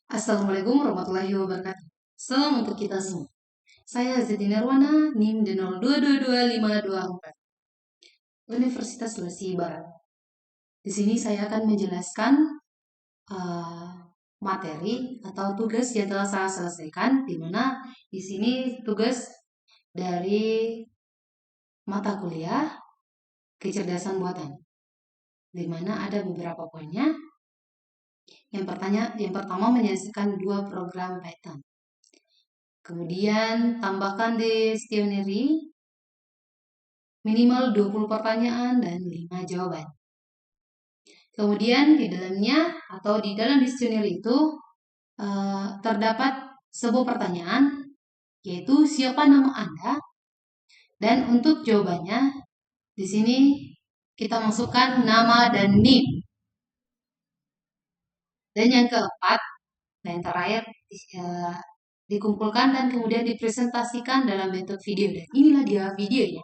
Assalamualaikum warahmatullahi wabarakatuh. Salam untuk kita semua. Saya Zeti Nirwana, NIM di 0222524, Universitas Sulawesi Barat. Di sini saya akan menjelaskan uh, materi atau tugas yang telah saya selesaikan, di mana di sini tugas dari mata kuliah kecerdasan buatan, di mana ada beberapa poinnya. Yang pertama menyelesaikan 2 program Python. Kemudian tambahkan dictionary minimal 20 pertanyaan dan 5 jawaban. Kemudian di dalamnya atau di dalam dictionary itu terdapat sebuah pertanyaan, yaitu siapa nama Anda, dan untuk jawabannya di sini kita masukkan nama dan NIM. Dan yang keempat dan terakhir dikumpulkan dan kemudian dipresentasikan dalam bentuk video, dan inilah dia videonya.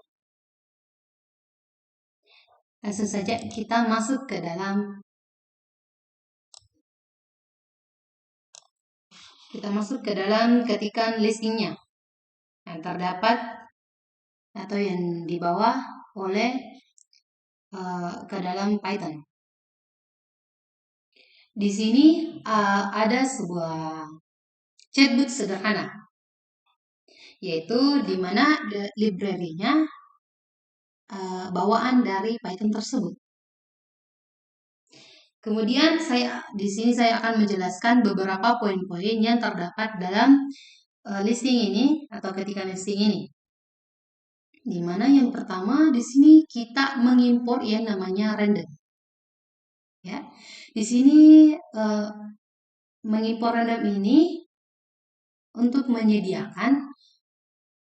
Langsung saja kita masuk ke dalam ketikan listingnya yang terdapat atau yang dibawa oleh ke dalam Python. Di sini ada sebuah chatbot sederhana, yaitu di mana library-nya bawaan dari Python tersebut. Kemudian di sini saya akan menjelaskan beberapa poin-poin yang terdapat dalam listing ini atau ketikan listing ini. Di mana yang pertama di sini kita mengimpor yang namanya random. Ya, di sini mengimpor random ini untuk menyediakan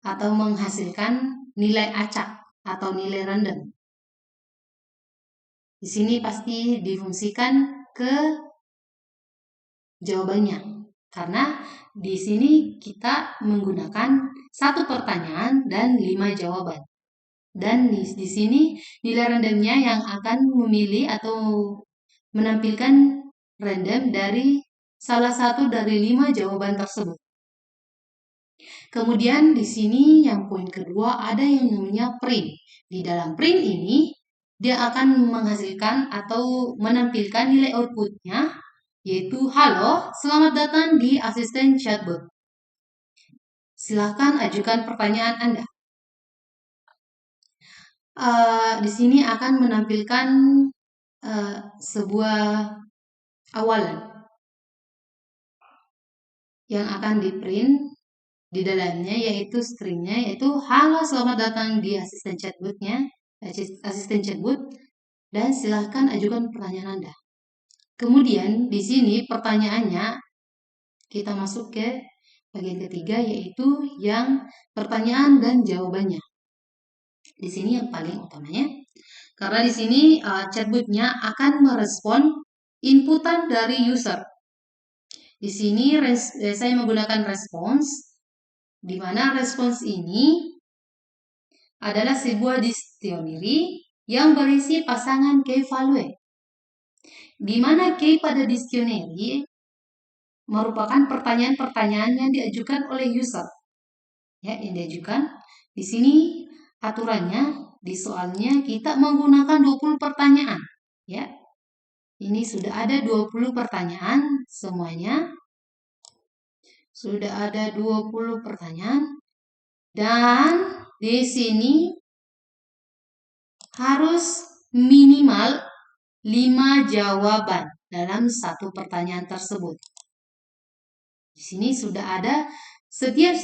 atau menghasilkan nilai acak atau nilai random. Di sini pasti difungsikan ke jawabannya, karena di sini kita menggunakan 1 pertanyaan dan 5 jawaban. Dan di sini nilai randomnya yang akan memilih atau menampilkan random dari salah satu dari 5 jawaban tersebut. Kemudian di sini yang poin kedua ada yang namanya print. Di dalam print ini dia akan menghasilkan atau menampilkan nilai outputnya, yaitu halo, selamat datang di asisten chatbot. Silahkan ajukan pertanyaan Anda. Di sini akan menampilkan sebuah awalan yang akan di-print di dalamnya, yaitu stringnya, yaitu halo, selamat datang di asisten chatbot, dan silahkan ajukan pertanyaan Anda. Kemudian di sini pertanyaannya kita masuk ke bagian ketiga, yaitu yang pertanyaan dan jawabannya. Di sini yang paling utamanya, karena di sini chatbotnya akan merespon inputan dari user. Di sini saya menggunakan respons, di mana respons ini adalah sebuah dictionary yang berisi pasangan key value, di mana key pada dictionary merupakan pertanyaan-pertanyaan yang diajukan oleh user. Ya, yang diajukan. Di sini aturannya di soalnya kita menggunakan 20 pertanyaan, ya. Ini sudah ada 20 pertanyaan semuanya. Sudah ada 20 pertanyaan, dan di sini harus minimal 5 jawaban dalam 1 pertanyaan tersebut. Di sini sudah ada setiap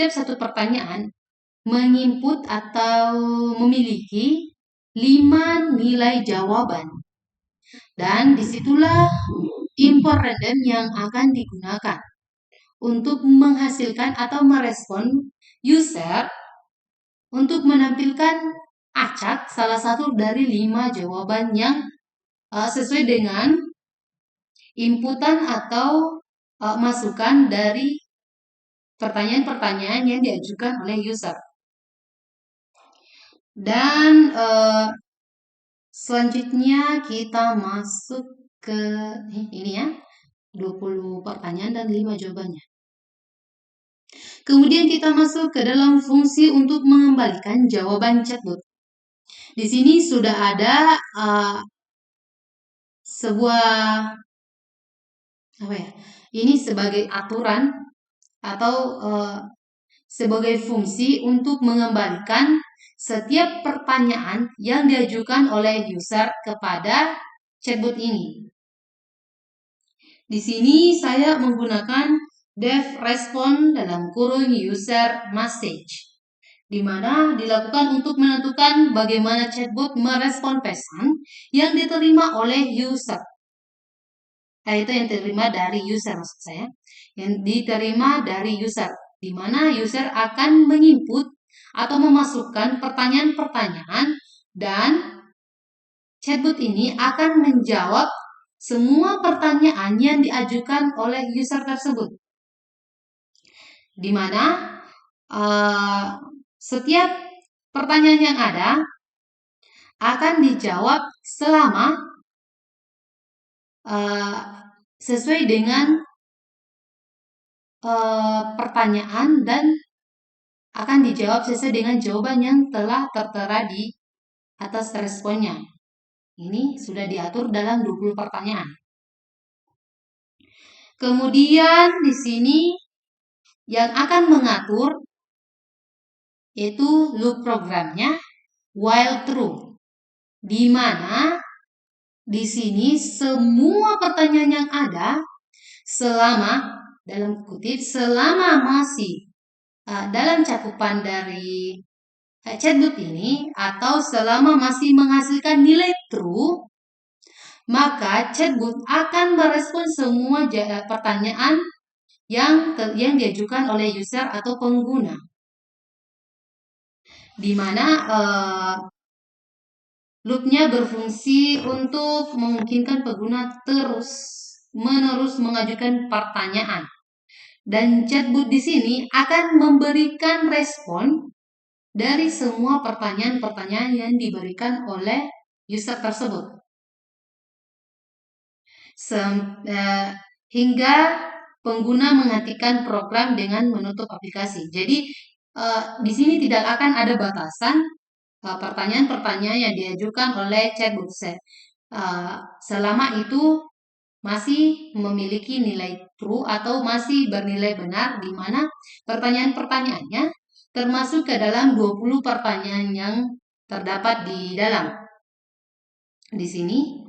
satu pertanyaan menginput atau memiliki 5 nilai jawaban. Dan disitulah import random yang akan digunakan untuk menghasilkan atau merespon user untuk menampilkan acak salah satu dari 5 jawaban yang sesuai dengan inputan atau masukan dari pertanyaan-pertanyaan yang diajukan oleh user. Dan selanjutnya kita masuk ke ini ya. 20 pertanyaan dan 5 jawabannya. Kemudian kita masuk ke dalam fungsi untuk mengembalikan jawaban chatbot. Di sini sudah ada sebuah ini sebagai aturan atau sebagai fungsi untuk mengembalikan setiap pertanyaan yang diajukan oleh user kepada chatbot ini. Di sini saya menggunakan def respond dalam kurung user message, di mana dilakukan untuk menentukan bagaimana chatbot merespon pesan yang diterima oleh user. Itu yang diterima dari user, maksud saya. Yang diterima dari user, di mana user akan menginput atau memasukkan pertanyaan-pertanyaan dan chatbot ini akan menjawab semua pertanyaan yang diajukan oleh user tersebut. Di mana setiap pertanyaan yang ada akan dijawab selama sesuai dengan pertanyaan dan akan dijawab sesuai dengan jawaban yang telah tertera di atas responnya. Ini sudah diatur dalam 20 pertanyaan. Kemudian di sini yang akan mengatur yaitu loop programnya while true, di mana di sini semua pertanyaan yang ada selama dalam kutip selama masih dalam cakupan dari chatbot ini atau selama masih menghasilkan nilai true, maka chatbot akan merespon semua pertanyaan yang diajukan oleh user atau pengguna, di mana loopnya berfungsi untuk memungkinkan pengguna terus-menerus mengajukan pertanyaan. Dan chatbot di sini akan memberikan respon dari semua pertanyaan-pertanyaan yang diberikan oleh user tersebut. Hingga pengguna menghentikan program dengan menutup aplikasi. Jadi di sini tidak akan ada batasan pertanyaan-pertanyaan yang diajukan oleh chatbot selama itu masih memiliki nilai true atau masih bernilai benar, di mana pertanyaan-pertanyaannya termasuk ke dalam 20 pertanyaan yang terdapat di dalam di sini,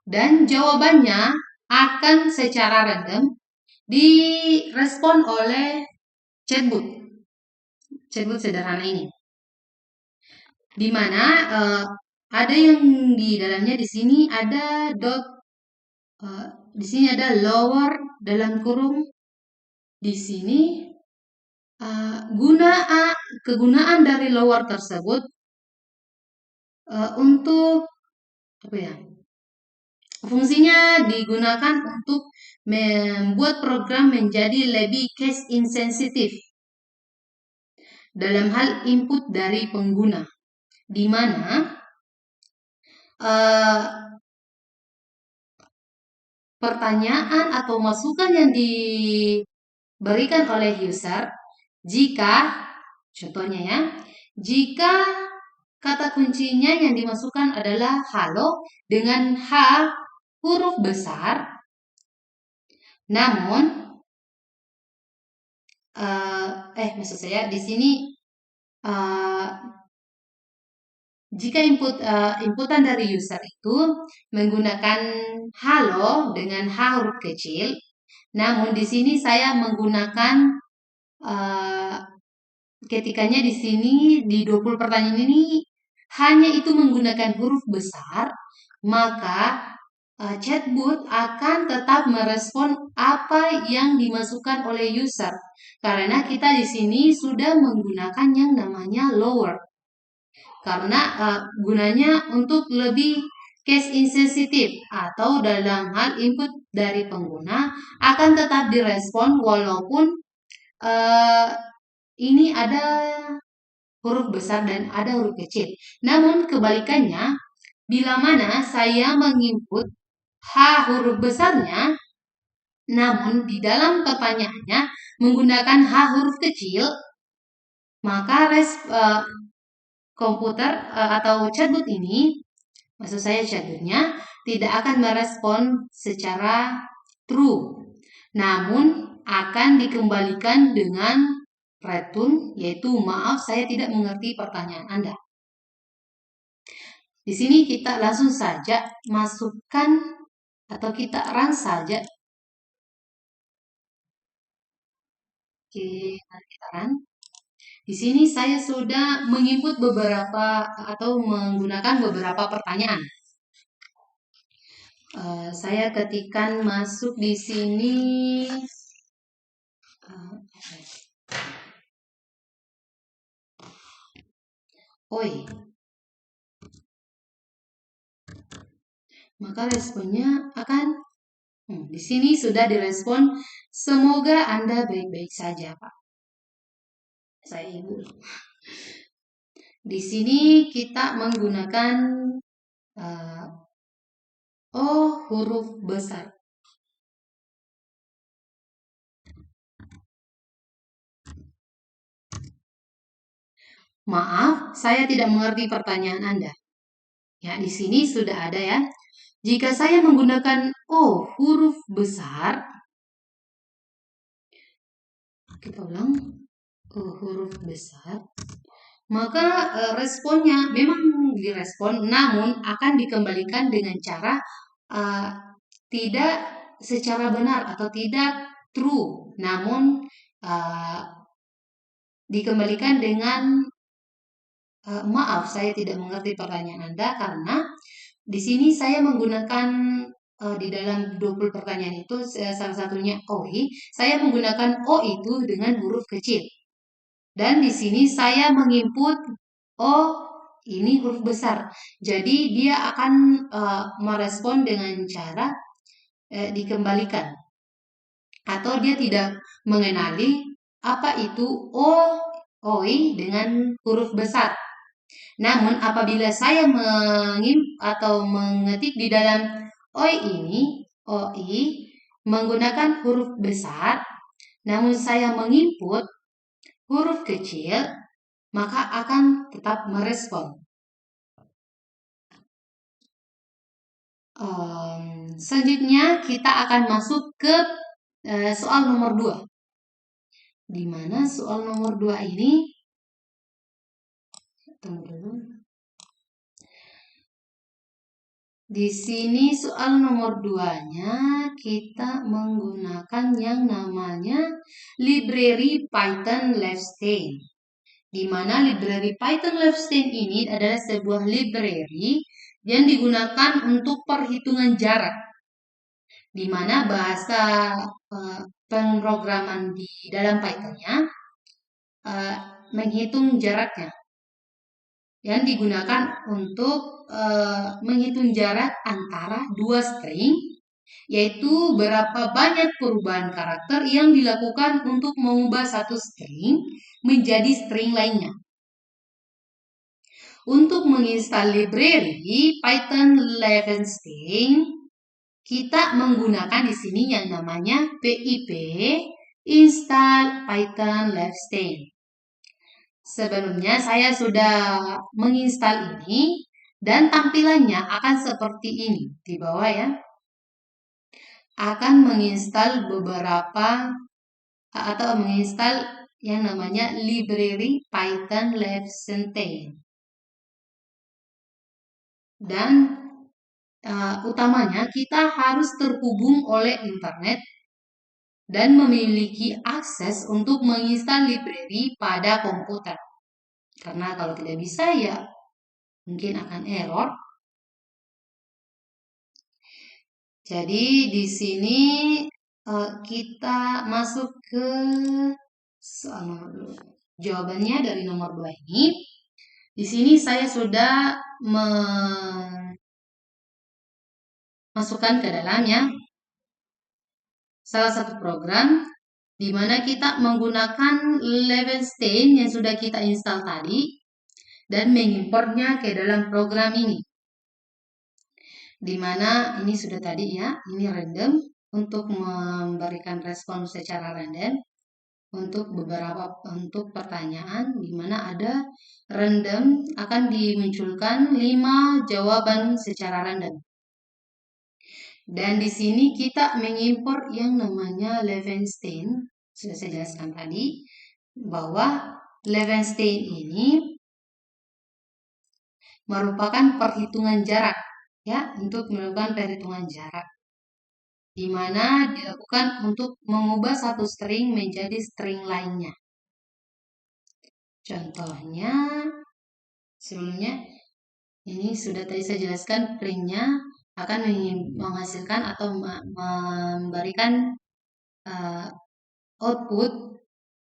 dan jawabannya akan secara random direspon oleh chatbot sederhana ini, di mana ada yang di dalamnya di sini ada di sini ada lower dalam kurung. Di sini kegunaan dari lower tersebut untuk fungsinya digunakan untuk membuat program menjadi lebih case insensitive dalam hal input dari pengguna, di mana pertanyaan atau masukan yang diberikan oleh user, jika contohnya jika kata kuncinya yang dimasukkan adalah halo dengan H huruf besar, namun maksud saya di sini jika inputan dari user itu menggunakan halo dengan H huruf kecil, namun di sini saya menggunakan ketikanya di sini di 20 pertanyaan ini hanya itu menggunakan huruf besar, maka chatbot akan tetap merespon apa yang dimasukkan oleh user, karena kita di sini sudah menggunakan yang namanya lower, karena gunanya untuk lebih case insensitive atau dalam hal input dari pengguna akan tetap direspon walaupun ini ada huruf besar dan ada huruf kecil. Namun kebalikannya, bila mana saya menginput H huruf besarnya, namun di dalam pertanyaannya menggunakan H huruf kecil, maka komputer atau chatbot ini, maksud saya chatbotnya, tidak akan merespon secara true, namun akan dikembalikan dengan return, yaitu maaf saya tidak mengerti pertanyaan Anda. Di sini kita langsung saja masukkan atau kita run saja. Oke, mari kita run. Di sini saya sudah menginput beberapa atau menggunakan beberapa pertanyaan. Saya ketikkan masuk di sini. Oi. Maka responnya akan di sini sudah direspon. Semoga Anda baik-baik saja, Pak. Saya Ibu. Di sini kita menggunakan O huruf besar. Maaf, saya tidak mengerti pertanyaan Anda. Ya, di sini sudah ada ya. Jika saya menggunakan O huruf besar, kita ulang, O huruf besar, maka responnya memang direspon, namun akan dikembalikan dengan cara tidak secara benar atau tidak true, namun dikembalikan dengan maaf, saya tidak mengerti pertanyaan Anda karena di sini saya menggunakan di dalam 20 pertanyaan itu salah satunya OI, saya menggunakan O itu dengan huruf kecil. Dan di sini saya menginput O ini huruf besar. Jadi dia akan merespon dengan cara dikembalikan. Atau dia tidak mengenali apa itu OI dengan huruf besar. Namun apabila saya mengetik di dalam OI menggunakan huruf besar, namun saya menginput huruf kecil, maka akan tetap merespon. Selanjutnya kita akan masuk ke soal nomor 2. Di mana soal nomor 2 ini, tunggu dulu. Di sini soal nomor 2-nya kita menggunakan yang namanya library Python Levstein. Di mana library Python Levstein ini adalah sebuah library yang digunakan untuk perhitungan jarak. Di mana bahasa pemrograman di dalam Python-nya menghitung jaraknya. Yang digunakan untuk menghitung jarak antara dua string, yaitu berapa banyak perubahan karakter yang dilakukan untuk mengubah satu string menjadi string lainnya. Untuk menginstal library Python Levstein, kita menggunakan di sini yang namanya pip install Python Levstein. Sebelumnya saya sudah menginstal ini dan tampilannya akan seperti ini di bawah ya. Akan menginstal beberapa atau menginstal yang namanya library Python Levstein. Dan utamanya kita harus terhubung oleh internet dan memiliki akses untuk menginstal library pada komputer. Karena kalau tidak bisa ya mungkin akan error. Jadi di sini kita masuk ke soal nomor 2. Jawabannya dari nomor 2 ini. Di sini saya sudah masukkan ke dalamnya salah satu program di mana kita menggunakan Levstein yang sudah kita install tadi dan mengimportnya ke dalam program ini. Di mana ini sudah tadi ya, ini random. untuk memberikan respon secara random untuk pertanyaan di mana ada random akan dimunculkan 5 jawaban secara random. Dan di sini kita mengimport yang namanya Levenshtein. Sudah saya jelaskan tadi bahwa Levenshtein ini merupakan perhitungan jarak ya, untuk melakukan perhitungan jarak di mana dilakukan untuk mengubah satu string menjadi string lainnya. Contohnya sebelumnya ini sudah tadi saya jelaskan, printnya akan menghasilkan atau memberikan output.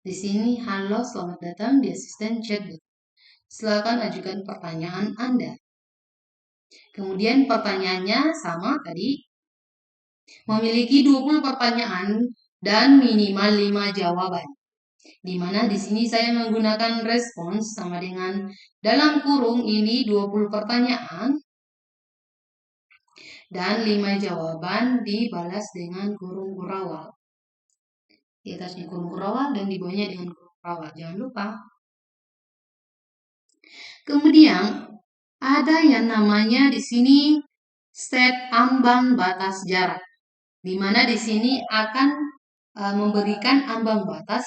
Di sini, halo, selamat datang di asisten chatbot. Silakan ajukan pertanyaan Anda. Kemudian pertanyaannya sama tadi, memiliki 20 pertanyaan dan minimal 5 jawaban. Di mana di sini saya menggunakan respons sama dengan dalam kurung ini 20 pertanyaan dan 5 jawaban dibalas dengan kurung kurawal. Di atasnya kurung kurawal dan di bawahnya dengan kurung kurawal. Jangan lupa. Kemudian ada yang namanya di sini set ambang batas jarak, di mana di sini akan memberikan ambang batas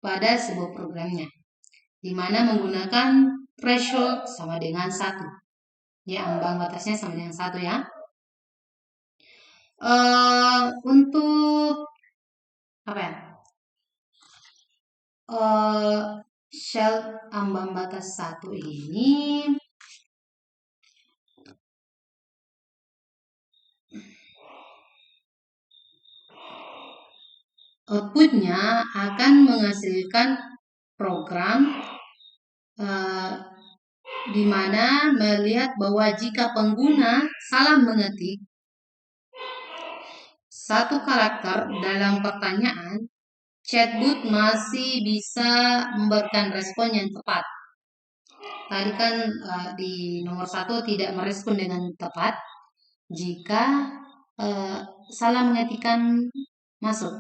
pada sebuah programnya, di mana menggunakan threshold sama dengan 1. Ya, ambang batasnya sama dengan 1 ya. Untuk apa ya? Shell ambang batas 1 ini outputnya akan menghasilkan program di mana melihat bahwa jika pengguna salah mengetik satu karakter dalam pertanyaan, chatbot masih bisa memberikan respon yang tepat. Tadi kan di nomor 1 tidak merespon dengan tepat jika salah mengetikkan masuk.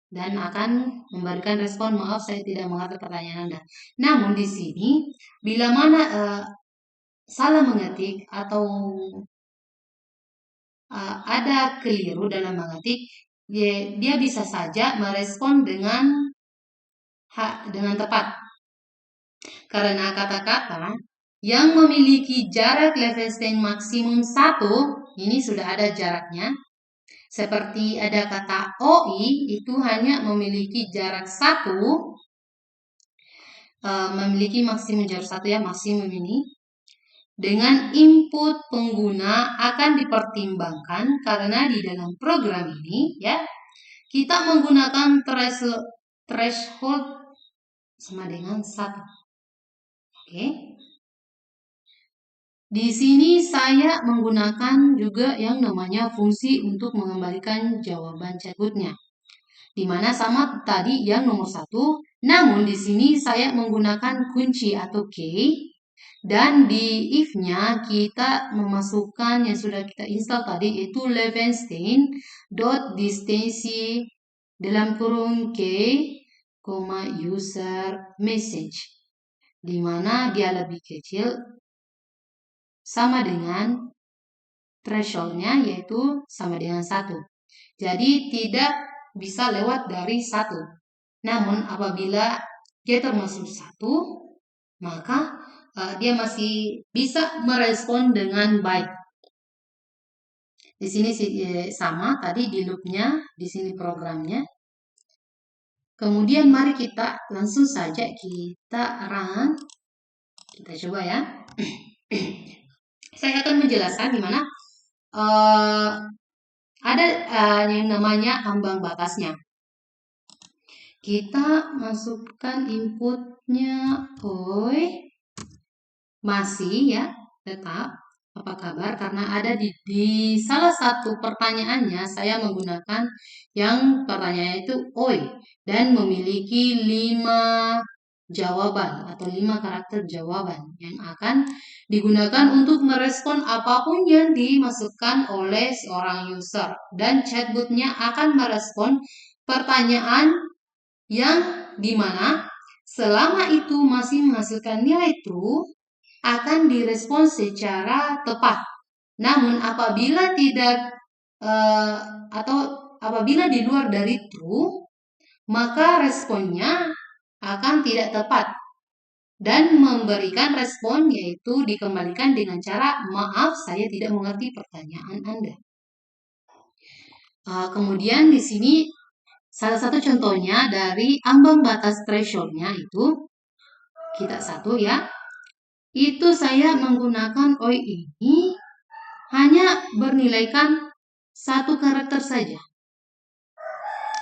Dan akan memberikan respon, maaf saya tidak mengerti pertanyaan Anda. Namun di sini bila mana salah mengetik atau ada keliru dalam mengetik, dia bisa saja merespon dengan tepat. Karena kata-kata yang memiliki jarak Levenshtein maksimum 1, ini sudah ada jaraknya. Seperti ada kata OI, itu hanya memiliki jarak 1, memiliki maksimum jarak 1 ya, maksimum ini. Dengan input pengguna akan dipertimbangkan karena di dalam program ini ya, kita menggunakan threshold sama dengan 1. Oke. Di sini saya menggunakan juga yang namanya fungsi untuk mengembalikan jawaban chatbotnya. Di mana sama tadi yang nomor 1, namun di sini saya menggunakan kunci atau key, dan di if-nya kita memasukkan yang sudah kita install tadi, yaitu Levenshtein.distance dalam kurung key, user message, di mana dia lebih kecil sama dengan thresholdnya, yaitu sama dengan 1. Jadi tidak bisa lewat dari 1. Namun apabila dia termasuk 1, maka dia masih bisa merespon dengan baik. Di sini sama tadi di loopnya, di sini programnya. Kemudian mari kita langsung saja kita run. Kita coba ya. Saya akan menjelaskan di mana ada yang namanya ambang batasnya. Kita masukkan inputnya OI. Masih ya, tetap apa kabar, karena ada di salah satu pertanyaannya saya menggunakan yang pertanyaan itu OI dan memiliki 5 jawaban atau 5 karakter jawaban yang akan digunakan untuk merespon apapun yang dimasukkan oleh seorang user. Dan chatbotnya akan merespon pertanyaan yang dimana selama itu masih menghasilkan nilai true akan direspon secara tepat. Namun apabila tidak atau apabila di luar dari true, maka responnya akan tidak tepat dan memberikan respon yaitu dikembalikan dengan cara maaf saya tidak mengerti pertanyaan Anda. Kemudian di sini salah satu contohnya dari ambang batas thresholdnya itu kita satu ya. Itu saya menggunakan OI ini hanya bernilaikan 1 karakter saja.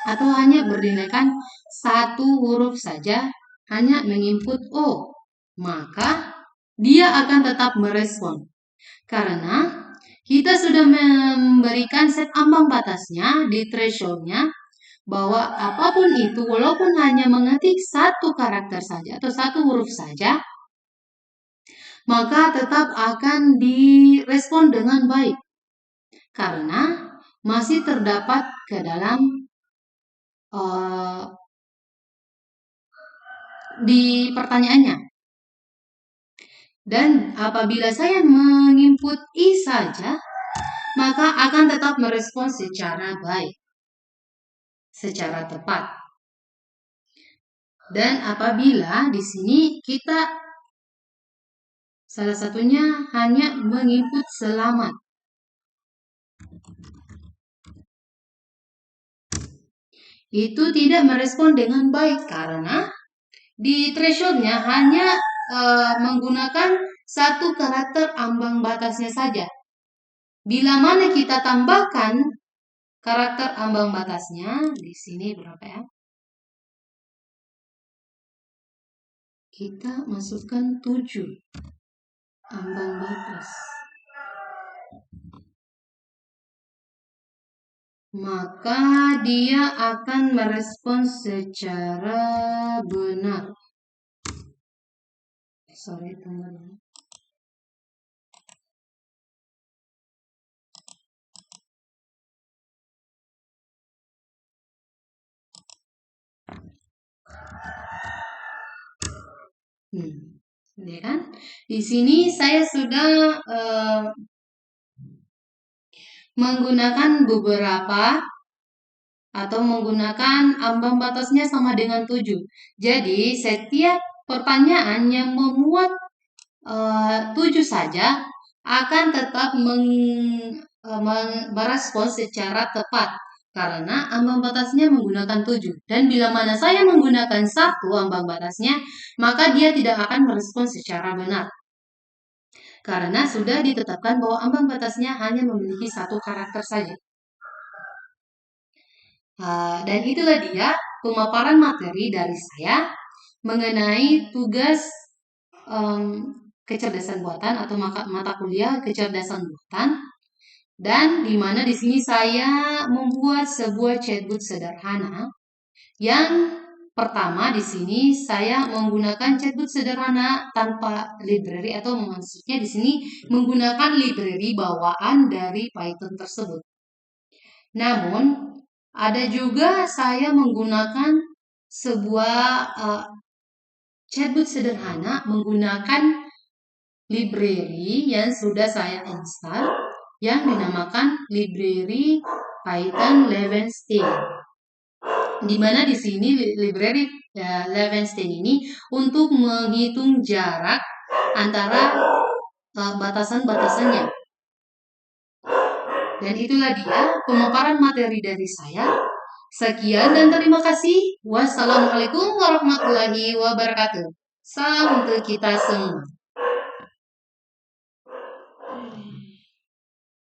Atau hanya bernilaikan 1 huruf saja, hanya menginput O. Maka dia akan tetap merespon. Karena kita sudah memberikan set ambang batasnya di thresholdnya bahwa apapun itu walaupun hanya mengetik 1 karakter saja atau 1 huruf saja, maka tetap akan direspon dengan baik. Karena masih terdapat ke dalam di pertanyaannya. Dan apabila saya menginput I saja, maka akan tetap merespon secara baik, secara tepat. Dan apabila di sini kita salah satunya hanya menginput selamat, itu tidak merespon dengan baik karena di thresholdnya hanya menggunakan 1 karakter ambang batasnya saja. Bila mana kita tambahkan karakter ambang batasnya, di sini berapa ya? Kita masukkan 7 ambang batas. Maka dia akan merespon secara benar. Sorry, tunggu dulu. Ya kan? Di sini saya sudah menggunakan beberapa atau menggunakan ambang batasnya sama dengan 7. Jadi setiap pertanyaan yang memuat 7 saja akan tetap merespon secara tepat karena ambang batasnya menggunakan 7. Dan bila mana saya menggunakan 1 ambang batasnya, maka dia tidak akan merespon secara benar. Karena sudah ditetapkan bahwa ambang batasnya hanya memiliki 1 karakter saja. Dan itulah dia pemaparan materi dari saya mengenai tugas kecerdasan buatan atau mata kuliah kecerdasan buatan, dan di mana di sini saya membuat sebuah chatbot sederhana. Yang pertama di sini saya menggunakan chatbot sederhana tanpa library atau maksudnya di sini menggunakan library bawaan dari Python tersebut. Namun ada juga saya menggunakan sebuah chatbot sederhana menggunakan library yang sudah saya install yang dinamakan library Python Levenstein. Di mana di sini library Levenstein ini untuk menghitung jarak antara batasan-batasannya. Dan itulah dia pemaparan materi dari saya. Sekian dan terima kasih. Wassalamualaikum warahmatullahi wabarakatuh. Salam untuk kita semua.